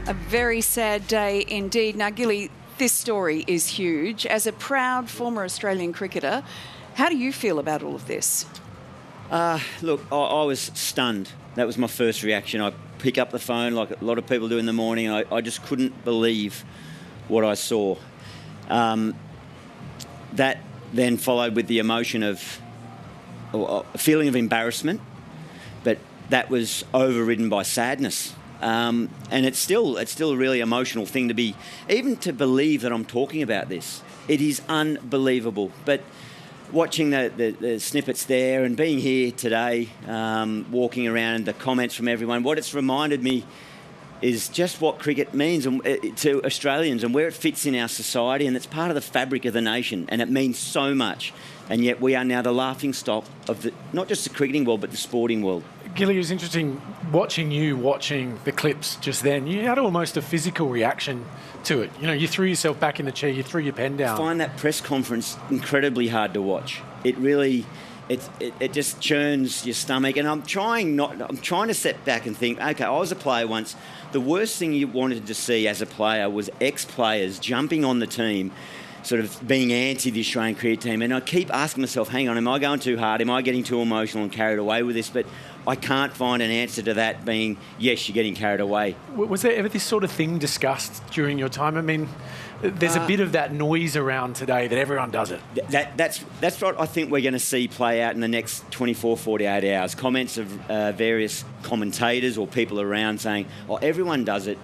A very sad day indeed. Now, Gilly, this story is huge. As a proud former Australian cricketer, how do you feel about all of this? Look, I was stunned. That was my first reaction. I pick up the phone like a lot of people do in the morning. I just couldn't believe what I saw. That then followed with the emotion of a feeling of embarrassment, but that was overridden by sadness. And it's still a really emotional thing to be, even to believe that I'm talking about this. It is unbelievable. But watching the snippets there and being here today, walking around and the comments from everyone, what it's reminded me is just what cricket means to Australians and where it fits in our society, and it's part of the fabric of the nation, and it means so much. And yet we are now the laughingstock of not just the cricketing world, but the sporting world. Gilly, it was interesting watching the clips just then. You had almost a physical reaction to it. You know, you threw yourself back in the chair, you threw your pen down. I find that press conference incredibly hard to watch. It really, it just churns your stomach. And I'm trying to step back and think, okay, I was a player once. The worst thing you wanted to see as a player was ex-players jumping on the team, sort of being anti the Australian cricket team. And I keep asking myself, hang on, am I going too hard? Am I getting too emotional and carried away with this? But I can't find an answer to that being, yes, you're getting carried away. Was there ever this sort of thing discussed during your time? I mean, there's a bit of that noise around today that everyone does it. That's what I think we're going to see play out in the next 24, 48 hours. Comments of various commentators or people around saying, oh, everyone does it.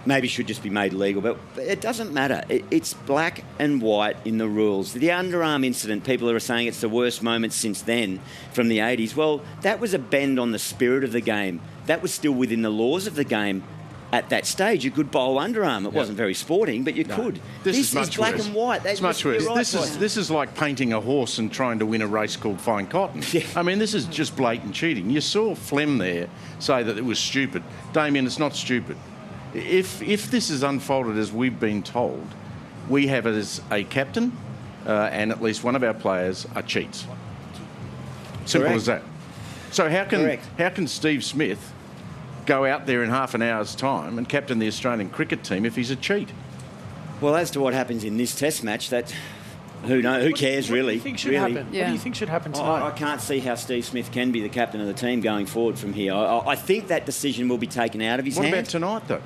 Maybe should just be made legal, but it doesn't matter. It's black and white in the rules. The underarm incident, people are saying it's the worst moment since then from the 80s. Well, that was a bend on the spirit of the game. That was still within the laws of the game. At that stage, you could bowl underarm. It wasn't very sporting, but you could. This is black worse. and white. It's much worse. This is like painting a horse and trying to win a race called Fine Cotton. Yeah. I mean, this is just blatant cheating. You saw Flem there say that it was stupid. Damien, it's not stupid. If this is unfolded as we've been told, we have it as a captain and at least one of our players are cheats. Simple Correct. as that. So how can Steve Smith go out there in half an hour's time and captain the Australian cricket team if he's a cheat? Well, as to what happens in this Test match, that who cares really? What do you think should happen? Yeah. What do you think should happen tonight? I can't see how Steve Smith can be the captain of the team going forward from here. I think that decision will be taken out of his What hands. about tonight, though?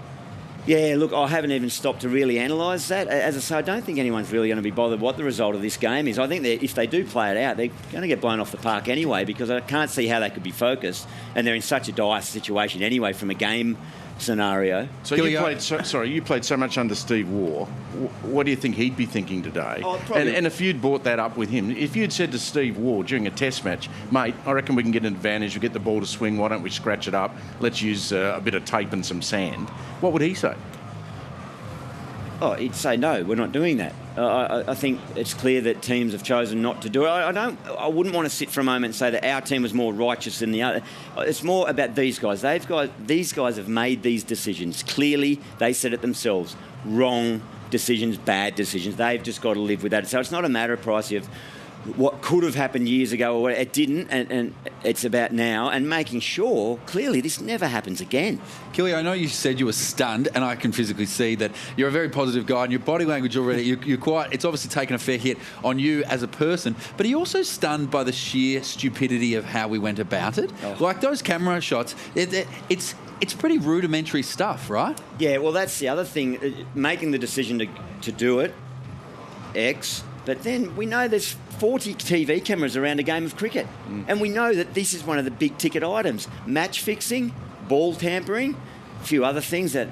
Yeah, look, I haven't even stopped to really analyse that. As I say, I don't think anyone's really going to be bothered what the result of this game is. I think that if they do play it out, they're going to get blown off the park anyway, because I can't see how they could be focused, and they're in such a dire situation anyway from a game scenario. So you played so much under Steve Waugh. What do you think he'd be thinking today? Oh, probably. And if you'd brought that up with him, if you'd said to Steve Waugh during a Test match, mate, I reckon we can get an advantage. We get the ball to swing. Why don't we scratch it up? Let's use a bit of tape and some sand. What would he say? Oh, he'd say, no, we're not doing that. I think it's clear that teams have chosen not to do it. I wouldn't want to sit for a moment and say that our team was more righteous than the other. It's more about these guys. These guys have made these decisions. Clearly, they said it themselves. Wrong decisions, bad decisions. They've just got to live with that. So it's not a matter, Pricey, of what could have happened years ago or it didn't, and it's about now and making sure clearly this never happens again. Gilly, I know you said you were stunned, and I can physically see that you're a very positive guy, and your body language already, you're quite, it's obviously taken a fair hit on you as a person, but are you also stunned by the sheer stupidity of how we went about it? Oh. Like those camera shots, it's pretty rudimentary stuff, right? Yeah, well, that's the other thing, making the decision to do it, but then we know there's 40 TV cameras around a game of cricket. And we know that this is one of the big ticket items. Match fixing, ball tampering, a few other things that,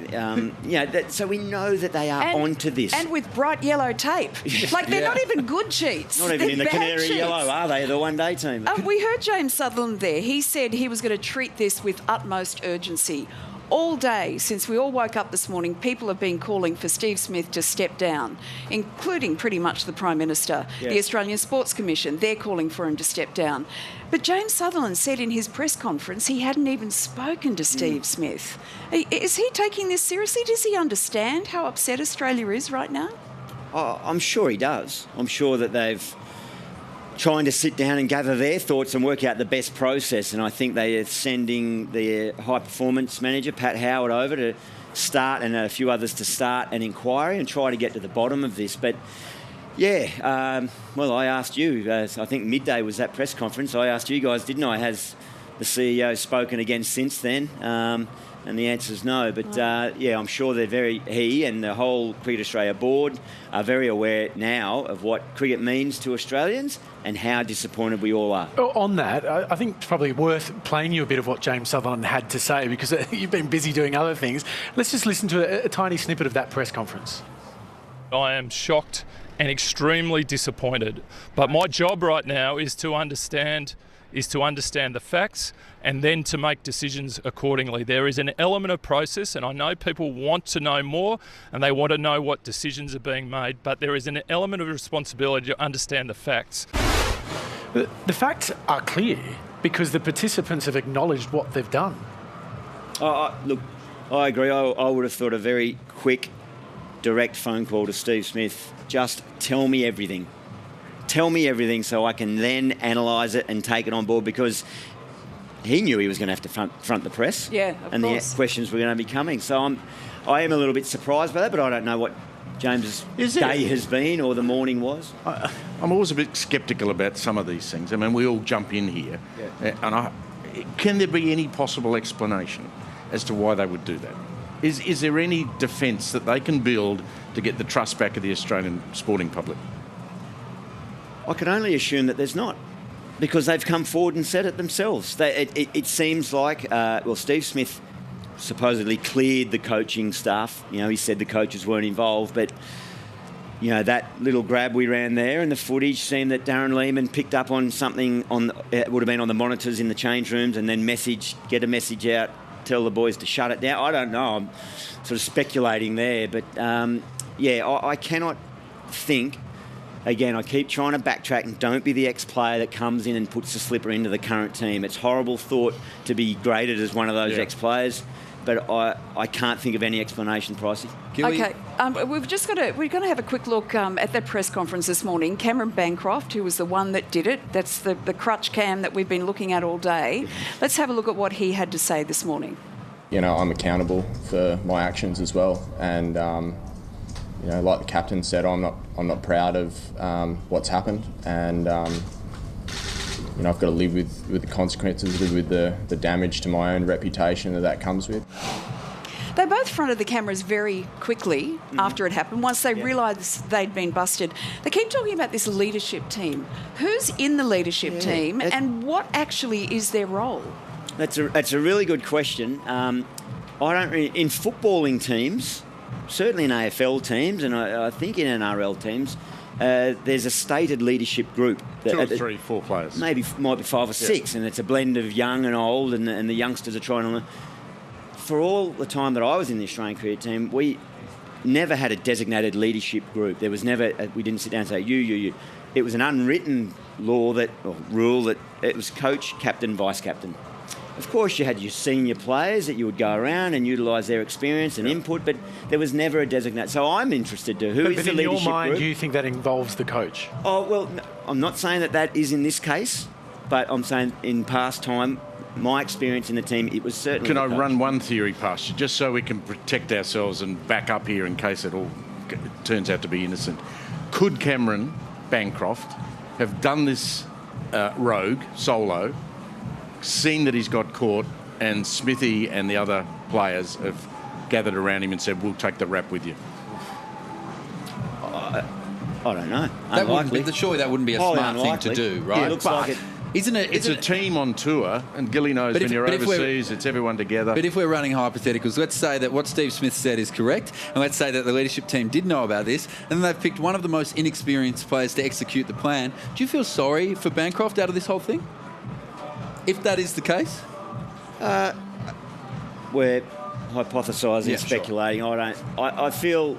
so we know that they are onto this. And with bright yellow tape. Like, they're not even good cheats. Not even They're in the bad canary cheats. yellow, are they, the one-day team? We heard James Sutherland there. He said he was going to treat this with utmost urgency. All day, since we all woke up this morning, people have been calling for Steve Smith to step down, including pretty much the Prime Minister, the Australian Sports Commission. They're calling for him to step down. But James Sutherland said in his press conference he hadn't even spoken to Steve Smith. Is he taking this seriously? Does he understand how upset Australia is right now? Oh, I'm sure he does. I'm sure that they've trying to sit down and gather their thoughts and work out the best process. And I think they are sending their high-performance manager, Pat Howard, over to start and a few others to start an inquiry and try to get to the bottom of this. But yeah, well, I asked you, I think midday was that press conference, I asked you guys, didn't I, has the CEO spoken again since then? And the answer is no. But yeah, I'm sure he and the whole Cricket Australia board are very aware now of what cricket means to Australians and how disappointed we all are. On that, I think it's probably worth playing you a bit of what James Sutherland had to say, because you've been busy doing other things. Let's just listen to a tiny snippet of that press conference. I am shocked and extremely disappointed. But my job right now is to understand the facts and then to make decisions accordingly. There is an element of process, and I know people want to know more and they want to know what decisions are being made, but there is an element of responsibility to understand the facts. The facts are clear because the participants have acknowledged what they've done. Look, I agree. I would have thought a very quick, direct phone call to Steve Smith. Just tell me everything. Tell me everything so I can then analyse it and take it on board, because he knew he was going to have to front the press. Yeah, of and course. The questions were going to be coming. So I am a little bit surprised by that, but I don't know what James's day has been or the morning was. I'm always a bit sceptical about some of these things. I mean, we all jump in here. Yeah. And can there be any possible explanation as to why they would do that? Is there any defence that they can build to get the trust back of the Australian sporting public? I can only assume that there's not, because they've come forward and said it themselves. It seems like, Steve Smith supposedly cleared the coaching staff. You know, he said the coaches weren't involved, but, you know, that little grab we ran there and the footage seemed that Darren Lehman picked up on something it would have been on the monitors in the change rooms, and then get a message out, tell the boys to shut it down. I don't know. I'm sort of speculating there, but, I cannot think. Again, I keep trying to backtrack and don't be the ex-player that comes in and puts the slipper into the current team. It's horrible thought to be graded as one of those ex-players, but I can't think of any explanation, Pricey. Okay, we're going to have a quick look at that press conference this morning. Cameron Bancroft, who was the one that did it, that's the crutch cam that we've been looking at all day. Let's have a look at what he had to say this morning. You know, I'm accountable for my actions as well, and you know, like the captain said, I'm not proud of what's happened, and you know, I've got to live with the consequences, live with the damage to my own reputation that comes with. They both fronted the cameras very quickly after it happened, once they realised they'd been busted. They keep talking about this leadership team. Who's in the leadership team, and what actually is their role? That's a really good question. In footballing teams, certainly in AFL teams, and I think in NRL teams, there's a stated leadership group. 2 or 3, 4 players. Might be 5 or 6, and it's a blend of young and old, and the youngsters are trying to... For all the time that I was in the Australian cricket team, we never had a designated leadership group. There was never... We didn't sit down and say, you. It was an unwritten rule that it was coach, captain, vice-captain. Of course, you had your senior players that you would go around and utilise their experience and input, but there was never a designate. So I'm interested to who is the leadership group. But in your mind, do you think that involves the coach? Oh, well, no, I'm not saying that is in this case, but I'm saying in past time, my experience in the team, it was certainly... Can I run one theory past you, just so we can protect ourselves and back up here in case it all turns out to be innocent? Could Cameron Bancroft have done this rogue, solo, seen that he's got caught, and Smithy and the other players have gathered around him and said, we'll take the rap with you? I don't know. Surely that wouldn't be a smart thing to do, right? Yeah, it looks like it. Isn't it? It's a team on tour, and Gilly knows when you're overseas, it's everyone together. But if we're running hypotheticals, let's say that what Steve Smith said is correct, and let's say that the leadership team did know about this, and then they've picked one of the most inexperienced players to execute the plan. Do you feel sorry for Bancroft out of this whole thing? If that is the case? We're hypothesising, speculating. Sure. I feel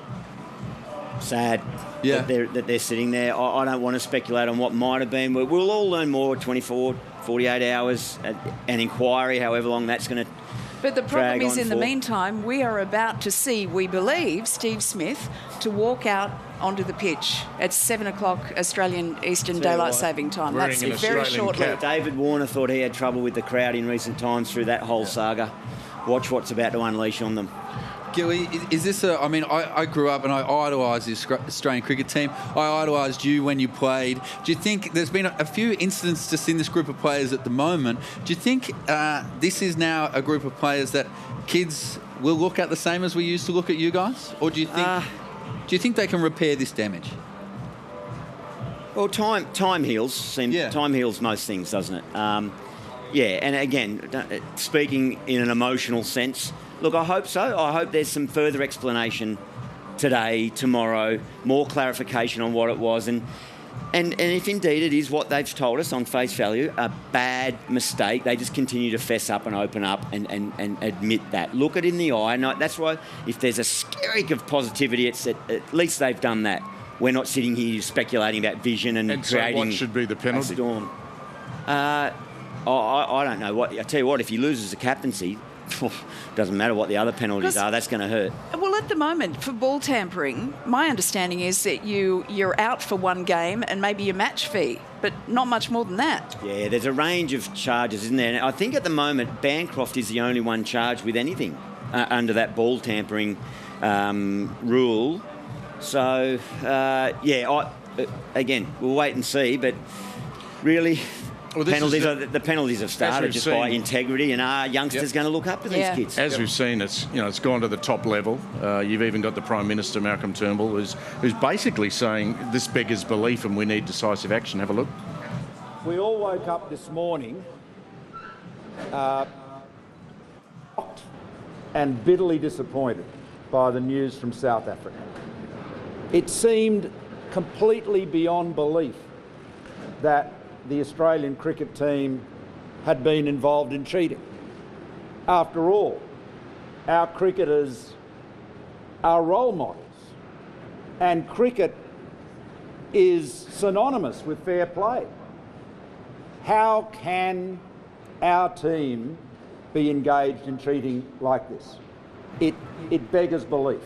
sad that they're sitting there. I don't want to speculate on what might have been. We'll all learn more 24, 48 hours, an inquiry, however long that's going to But the problem is, in the for. meantime, we are about to see, we believe, Steve Smith to walk out onto the pitch at 7 o'clock Australian Eastern Daylight Saving Time. That's very shortly. David Warner thought he had trouble with the crowd in recent times through that whole saga. Watch what's about to unleash on them. Gilly, is this I mean, I grew up and I idolised the Australian cricket team. I idolised you when you played. Do you think there's been a few incidents just in this group of players at the moment? Do you think this is now a group of players that kids will look at the same as we used to look at you guys? Or do you think they can repair this damage? Well, time heals. Yeah. Time heals most things, doesn't it? Yeah, and again, speaking in an emotional sense, look, I hope so. I hope there's some further explanation today, tomorrow, more clarification on what it was, and if indeed it is what they've told us on face value, a bad mistake, they just continue to fess up and open up and admit that. Look it in the eye. And that's why if there's a skerrick of positivity, it's at least they've done that. We're not sitting here speculating about vision and creating. So what should be the penalty? A storm. I don't know. I tell you what, if he loses the captaincy, doesn't matter what the other penalties are. That's going to hurt. Well, at the moment, for ball tampering, my understanding is that you're out for one game and maybe your match fee, but not much more than that. Yeah, there's a range of charges, isn't there? And I think at the moment, Bancroft is the only one charged with anything under that ball tampering rule. So, again, we'll wait and see, but really, the penalties have started just by integrity, and are youngsters going to look up to these kids? As we've seen, it's gone to the top level. You've even got the Prime Minister, Malcolm Turnbull, who's basically saying this beggars belief and we need decisive action. Have a look. We all woke up this morning shocked and bitterly disappointed by the news from South Africa. It seemed completely beyond belief that the Australian cricket team had been involved in cheating. After all, our cricketers are role models, and cricket is synonymous with fair play. How can our team be engaged in cheating like this? It beggars belief.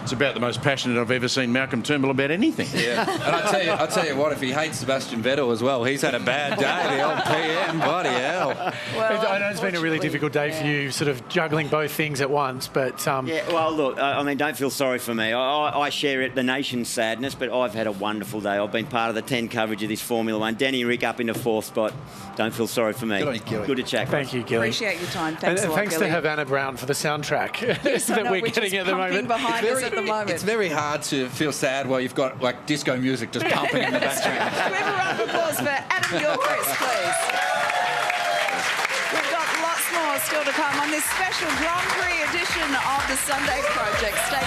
It's about the most passionate I've ever seen Malcolm Turnbull about anything. Yeah, and I tell you what, if he hates Sebastian Vettel as well, he's had a bad day. The old PM, bloody hell. Well, I know it's been a really difficult day for you, sort of juggling both things at once. But yeah, well, look, I mean, don't feel sorry for me. I share the nation's sadness, but I've had a wonderful day. I've been part of the 10 coverage of this Formula One. Danny Rick up in the 4th spot. Don't feel sorry for me. Good on you, Gilly. Good to chat. Thank you, Gilly. Appreciate your time. Thanks a lot, thanks Gilly. to Havana Brown for the soundtrack Yes, that we're which getting is at the moment. behind us at the moment. It's very hard to feel sad while you've got like disco music just pumping in the background. Can we have a round of applause for Adam Gilchrist, please? We've got lots more still to come on this special Grand Prix edition of the Sunday Project. Stay